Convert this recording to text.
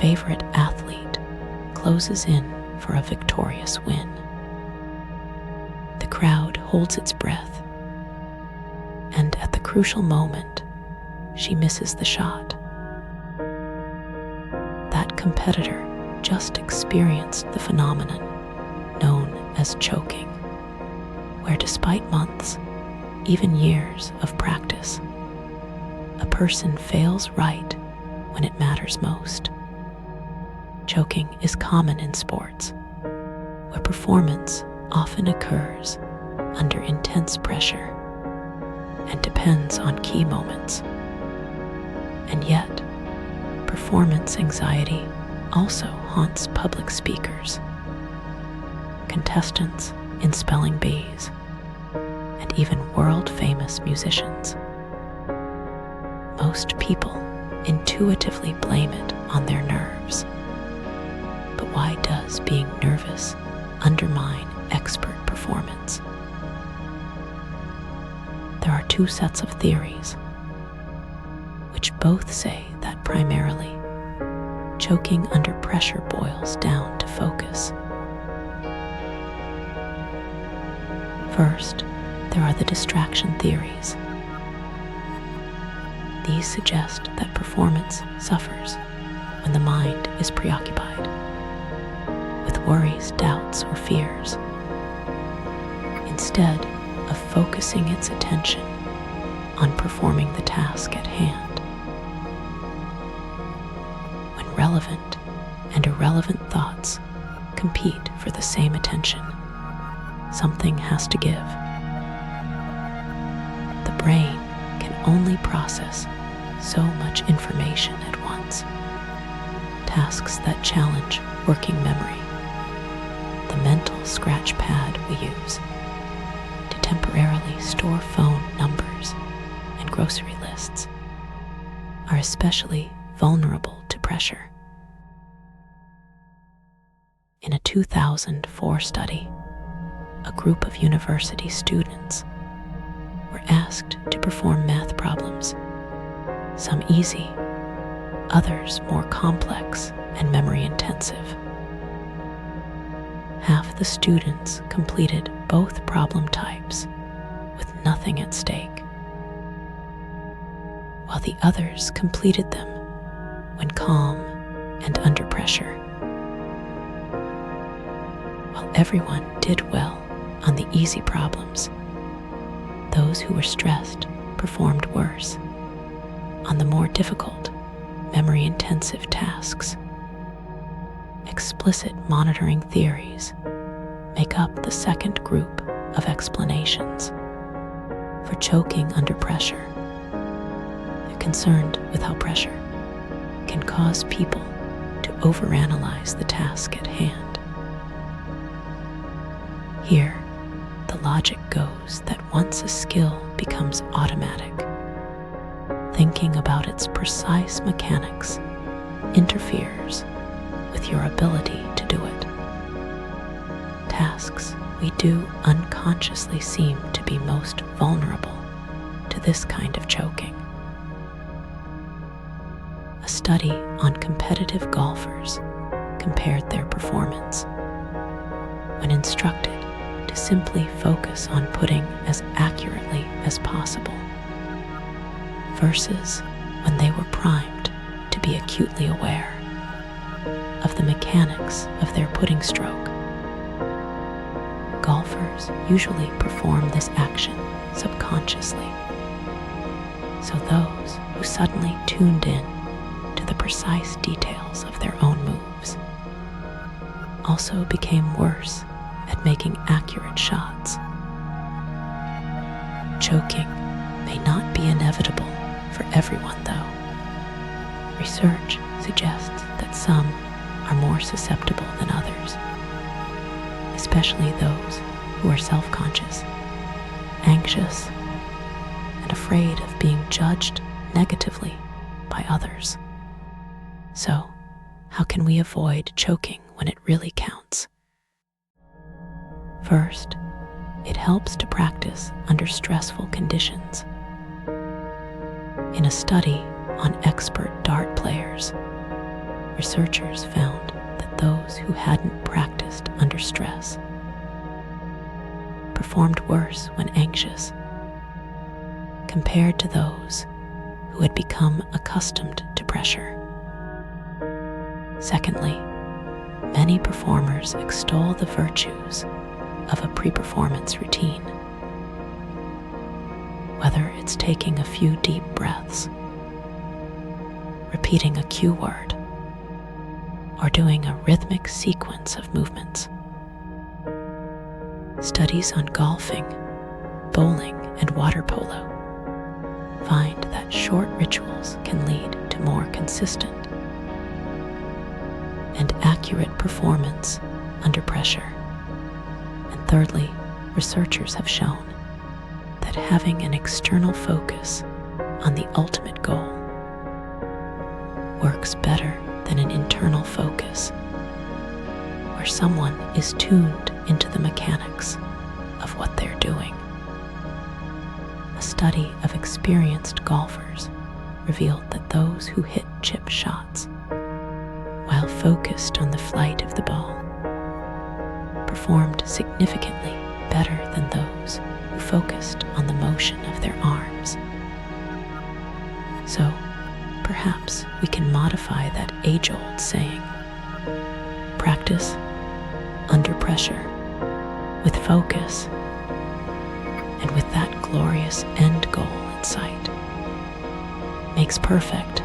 favorite athlete closes in for a victorious win. The crowd holds its breath, and at the crucial moment, she misses the shot. That competitor just experienced the phenomenon known as choking, where despite months, even years of practice, a person fails right when it matters most. Choking is common in sports, where performance often occurs under intense pressure and depends on key moments. And yet, performance anxiety also haunts public speakers, contestants in spelling bees, and even world-famous musicians. Most people intuitively blame it on their nerves. But why does being nervous undermine expert performance? There are two sets of theories, which both say that primarily, choking under pressure boils down to focus. First, there are the distraction theories. These suggest that performance suffers when the mind is preoccupied with worries, doubts, or fears, instead of focusing its attention on performing the task at hand. When relevant and irrelevant thoughts compete for the same attention, something has to give. The brain can only process so much information at once. Tasks that challenge working memory, the mental scratch pad we use to temporarily store phone numbers and grocery lists, are especially vulnerable to pressure. In a 2004 study, a group of university students were asked to perform math problems, some easy, others more complex and memory intensive. Half the students completed both problem types with nothing at stake, while the others completed them when calm and under pressure. While everyone did well on the easy problems, those who were stressed performed worse on the more difficult, memory-intensive tasks. Explicit monitoring theories make up the second group of explanations for choking under pressure. They're concerned with how pressure can cause people to overanalyze the task at hand. Here, the logic goes that once a skill becomes automatic, thinking about its precise mechanics interferes with your ability to do it. Tasks we do unconsciously seem to be most vulnerable to this kind of choking. A study on competitive golfers compared their performance when instructed to simply focus on putting as accurately as possible versus when they were primed to be acutely aware of the mechanics of their putting stroke. Golfers usually perform this action subconsciously, so those who suddenly tuned in to the precise details of their own moves also became worse at making accurate shots. Choking may not be inevitable for everyone, though. Research suggests that some are more susceptible than others, especially those who are self-conscious, anxious, and afraid of being judged negatively by others. So, how can we avoid choking when it really counts? First, it helps to practice under stressful conditions. In a study on expert dart players, Researchers found that those who hadn't practiced under stress performed worse when anxious compared to those who had become accustomed to pressure. Secondly, many performers extol the virtues of a pre-performance routine. Whether it's taking a few deep breaths, repeating a cue word, or doing a rhythmic sequence of movements. Studies on golfing, bowling, and water polo find that short rituals can lead to more consistent and accurate performance under pressure. And thirdly, researchers have shown that having an external focus on the ultimate goal works better than an internal focus where someone is tuned into the mechanics of what they're doing. A study of experienced golfers revealed that those who hit chip shots while focused on the flight of the ball performed significantly better than those who focused on the motion of their arms. So, perhaps we can modify that age-old saying, practice under pressure with focus and with that glorious end goal in sight makes perfect